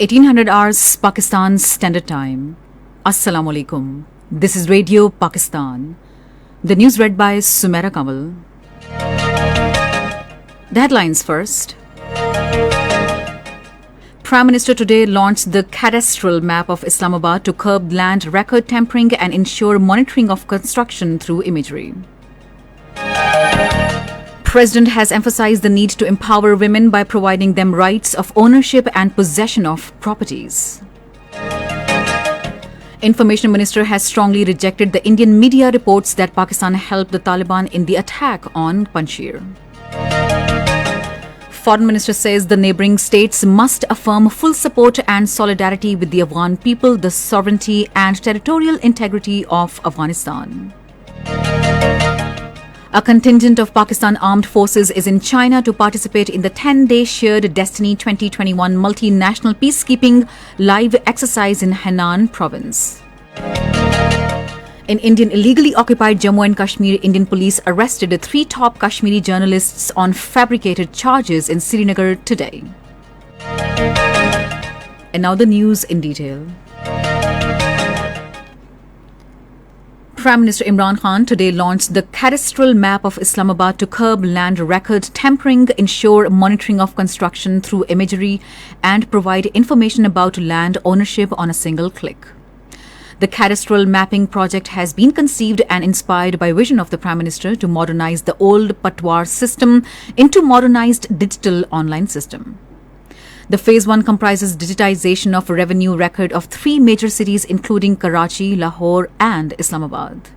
1800 hours Pakistan Standard Time. Assalamu alaikum. This is Radio Pakistan. The news read by Sumaira Kamal. The headlines first. Prime Minister today launched the cadastral map of Islamabad to curb land record tampering and ensure monitoring of construction through imagery. President has emphasized the need to empower women by providing them rights of ownership and possession of properties. Information Minister has strongly rejected the Indian media reports that Pakistan helped the Taliban in the attack on Panjshir. Foreign Minister says the neighbouring states must affirm full support and solidarity with the Afghan people, the sovereignty and territorial integrity of Afghanistan. A contingent of Pakistan Armed Forces is in China to participate in the 10-day Shared Destiny 2021 multinational peacekeeping live exercise in Henan province. In Indian illegally occupied Jammu and Kashmir, Indian police arrested 3 top Kashmiri journalists on fabricated charges in Srinagar today. And now the news in detail. Prime Minister Imran Khan today launched the cadastral map of Islamabad to curb land record tampering, ensure monitoring of construction through imagery, and provide information about land ownership on a single click. The cadastral mapping project has been conceived and inspired by vision of the Prime Minister to modernize the old Patwar system into modernized digital online system. The Phase 1 comprises digitization of revenue record of 3 major cities including Karachi, Lahore and Islamabad.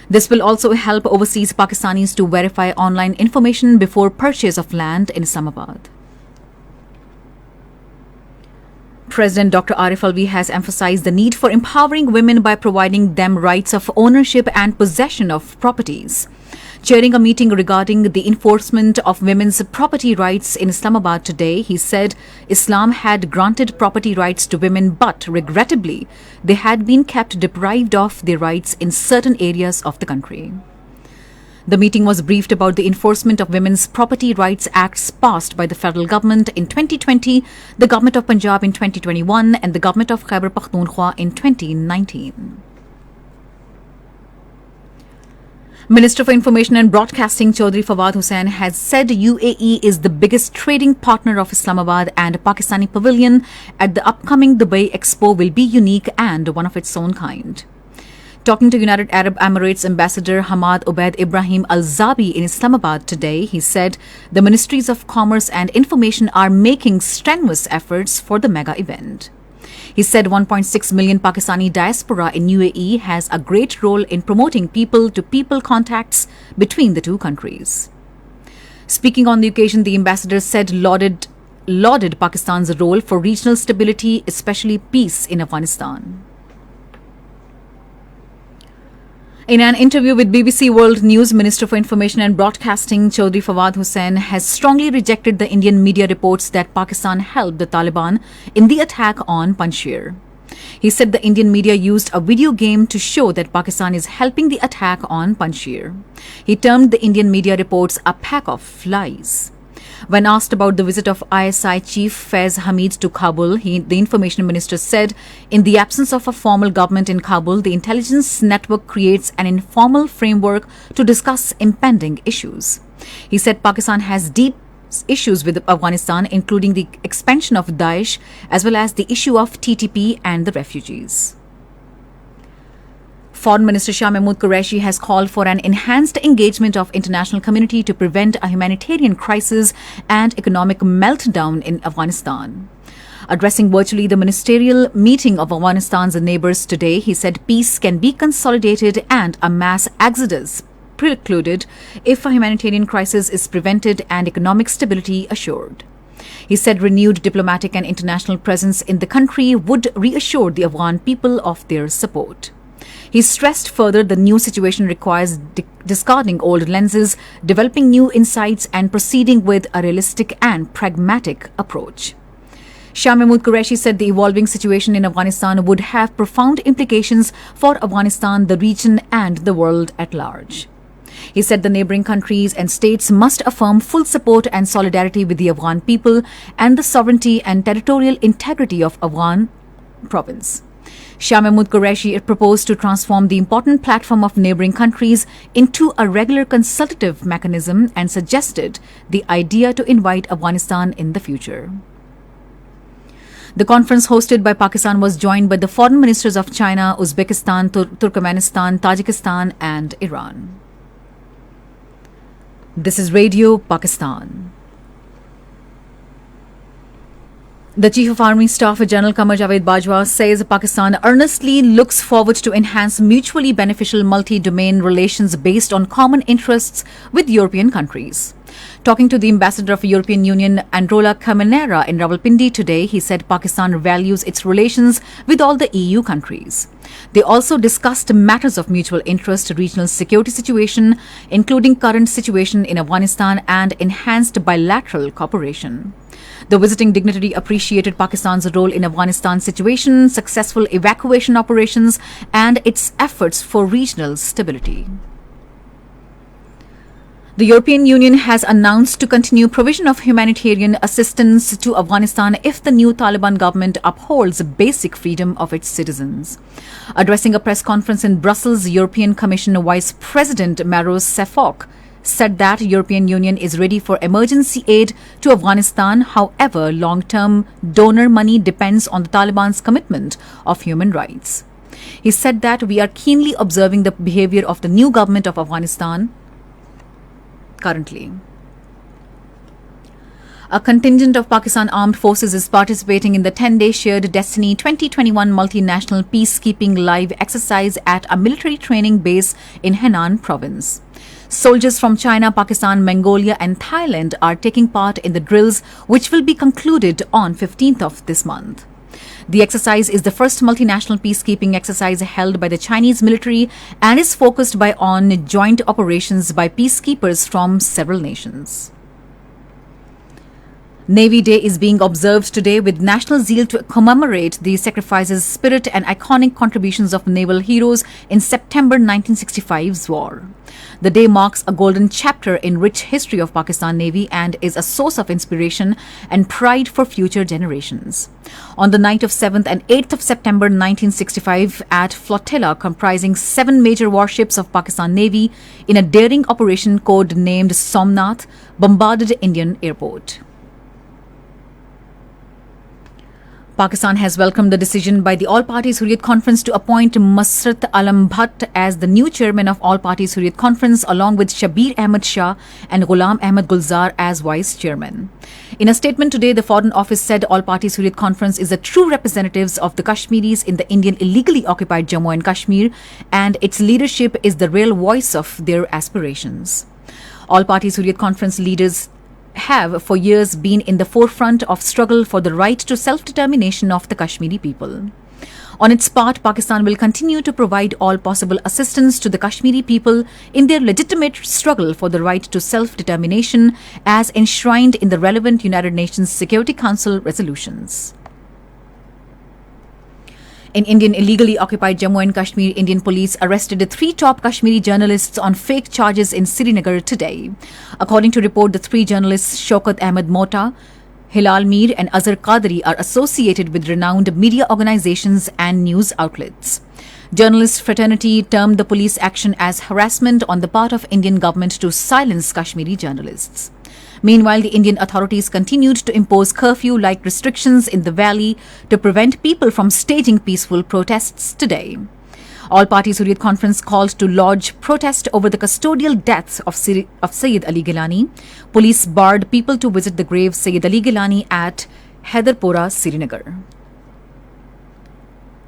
This will also help overseas Pakistanis to verify online information before purchase of land in Islamabad. President Dr. Arif Alvi has emphasized the need for empowering women by providing them rights of ownership and possession of properties. Chairing a meeting regarding the enforcement of women's property rights in Islamabad today, he said Islam had granted property rights to women, but regrettably, they had been kept deprived of their rights in certain areas of the country. The meeting was briefed about the enforcement of Women's Property Rights Acts passed by the federal government in 2020, the government of Punjab in 2021 and the government of Khyber Pakhtunkhwa in 2019. Minister for Information and Broadcasting Chaudhry Fawad Hussain has said UAE is the biggest trading partner of Islamabad and Pakistani pavilion at the upcoming Dubai Expo will be unique and one of its own kind. Talking to United Arab Emirates Ambassador Hamad Ubaid Ibrahim Al-Zabi in Islamabad today, he said the Ministries of Commerce and Information are making strenuous efforts for the mega event. He said 1.6 million Pakistani diaspora in UAE has a great role in promoting people-to-people contacts between the two countries. Speaking on the occasion, the ambassador said lauded Pakistan's role for regional stability, especially peace in Afghanistan. In an interview with BBC World News, Minister for Information and Broadcasting Chaudhry Fawad Hussain has strongly rejected the Indian media reports that Pakistan helped the Taliban in the attack on Panjshir. He said the Indian media used a video game to show that Pakistan is helping the attack on Panjshir. He termed the Indian media reports a pack of lies. When asked about the visit of ISI chief Faiz Hamid to Kabul, the information minister said, in the absence of a formal government in Kabul, the intelligence network creates an informal framework to discuss impending issues. He said Pakistan has deep issues with Afghanistan, including the expansion of Daesh, as well as the issue of TTP and the refugees. Foreign Minister Shah Mahmood Qureshi has called for an enhanced engagement of international community to prevent a humanitarian crisis and economic meltdown in Afghanistan. Addressing virtually the ministerial meeting of Afghanistan's neighbours today, he said peace can be consolidated and a mass exodus precluded if a humanitarian crisis is prevented and economic stability assured. He said renewed diplomatic and international presence in the country would reassure the Afghan people of their support. He stressed further the new situation requires discarding old lenses, developing new insights and proceeding with a realistic and pragmatic approach. Shah Mahmood Qureshi said the evolving situation in Afghanistan would have profound implications for Afghanistan, the region and the world at large. He said the neighboring countries and states must affirm full support and solidarity with the Afghan people and the sovereignty and territorial integrity of Afghan province. Shah Mahmood Qureshi proposed to transform the important platform of neighboring countries into a regular consultative mechanism and suggested the idea to invite Afghanistan in the future. The conference hosted by Pakistan was joined by the foreign ministers of China, Uzbekistan, Turkmenistan, Tajikistan and Iran. This is Radio Pakistan. The Chief of Army Staff, General Qamar Javed Bajwa, says Pakistan earnestly looks forward to enhance mutually beneficial multi-domain relations based on common interests with European countries. Talking to the Ambassador of the European Union, Androla Caminera, in Rawalpindi today, he said Pakistan values its relations with all the EU countries. They also discussed matters of mutual interest, regional security situation, including current situation in Afghanistan and enhanced bilateral cooperation. The visiting dignitary appreciated Pakistan's role in Afghanistan's situation, successful evacuation operations, and its efforts for regional stability. The European Union has announced to continue provision of humanitarian assistance to Afghanistan if the new Taliban government upholds basic freedom of its citizens. Addressing a press conference in Brussels, European Commission Vice President Maros Sefcovic said that European Union is ready for emergency aid to Afghanistan. However, long-term donor money depends on the Taliban's commitment of human rights. He said that we are keenly observing the behavior of the new government of Afghanistan currently. A contingent of Pakistan Armed Forces is participating in the 10-day Shared Destiny 2021 multinational peacekeeping live exercise at a military training base in Henan province. Soldiers from China, Pakistan, Mongolia and Thailand are taking part in the drills, which will be concluded on 15th of this month. The exercise is the first multinational peacekeeping exercise held by the Chinese military and is focused on joint operations by peacekeepers from several nations. Navy Day is being observed today with national zeal to commemorate the sacrifices, spirit and iconic contributions of naval heroes in September 1965's war. The day marks a golden chapter in rich history of Pakistan Navy and is a source of inspiration and pride for future generations. On the night of 7th and 8th of September 1965, at flotilla comprising 7 major warships of Pakistan Navy in a daring operation code-named Somnath, bombarded Indian airport. Pakistan has welcomed the decision by the All Parties Hurriyat Conference to appoint Masrat Alam Bhatt as the new chairman of All Parties Hurriyat Conference, along with Shabir Ahmed Shah and Ghulam Ahmed Gulzar as vice chairman. In a statement today, the Foreign Office said All Parties Hurriyat Conference is the true representatives of the Kashmiris in the Indian illegally occupied Jammu and Kashmir, and its leadership is the real voice of their aspirations. All Parties Hurriyat Conference leaders have for years been in the forefront of struggle for the right to self-determination of the Kashmiri people. On its part, Pakistan will continue to provide all possible assistance to the Kashmiri people in their legitimate struggle for the right to self-determination as enshrined in the relevant United Nations Security Council resolutions. In Indian illegally occupied Jammu and Kashmir, Indian police arrested 3 top Kashmiri journalists on fake charges in Srinagar today. According to report, the 3 journalists Shaukat Ahmed Mota, Hilal Mir and Azhar Qadri are associated with renowned media organizations and news outlets. Journalist fraternity termed the police action as harassment on the part of Indian government to silence Kashmiri journalists. Meanwhile, the Indian authorities continued to impose curfew-like restrictions in the valley to prevent people from staging peaceful protests today. All Parties Hurriyat Conference called to lodge protest over the custodial deaths of Sayyid Ali Gilani. Police barred people to visit the grave Sayyid Ali Gilani at Haidarpora, Srinagar.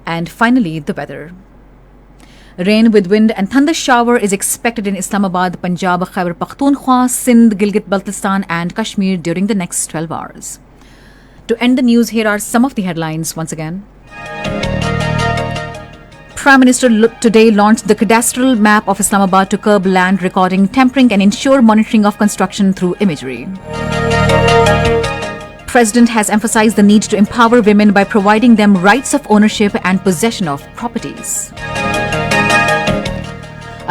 And finally, the weather. Rain with wind and thunder shower is expected in Islamabad, Punjab, Khyber Pakhtunkhwa, Sindh, Gilgit-Baltistan and Kashmir during the next 12 hours. To end the news, here are some of the headlines once again. Prime Minister today launched the cadastral map of Islamabad to curb land recording, tampering and ensure monitoring of construction through imagery. President has emphasized the need to empower women by providing them rights of ownership and possession of properties.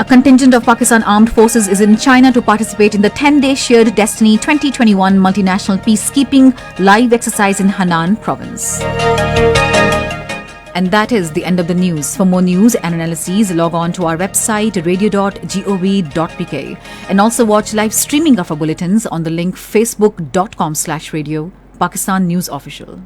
A contingent of Pakistan Armed Forces is in China to participate in the 10-day Shared Destiny 2021 multinational peacekeeping live exercise in Henan province. And that is the end of the news. For more news and analyses, log on to our website radio.gov.pk and also watch live streaming of our bulletins on the link facebook.com/radio Pakistan News Official.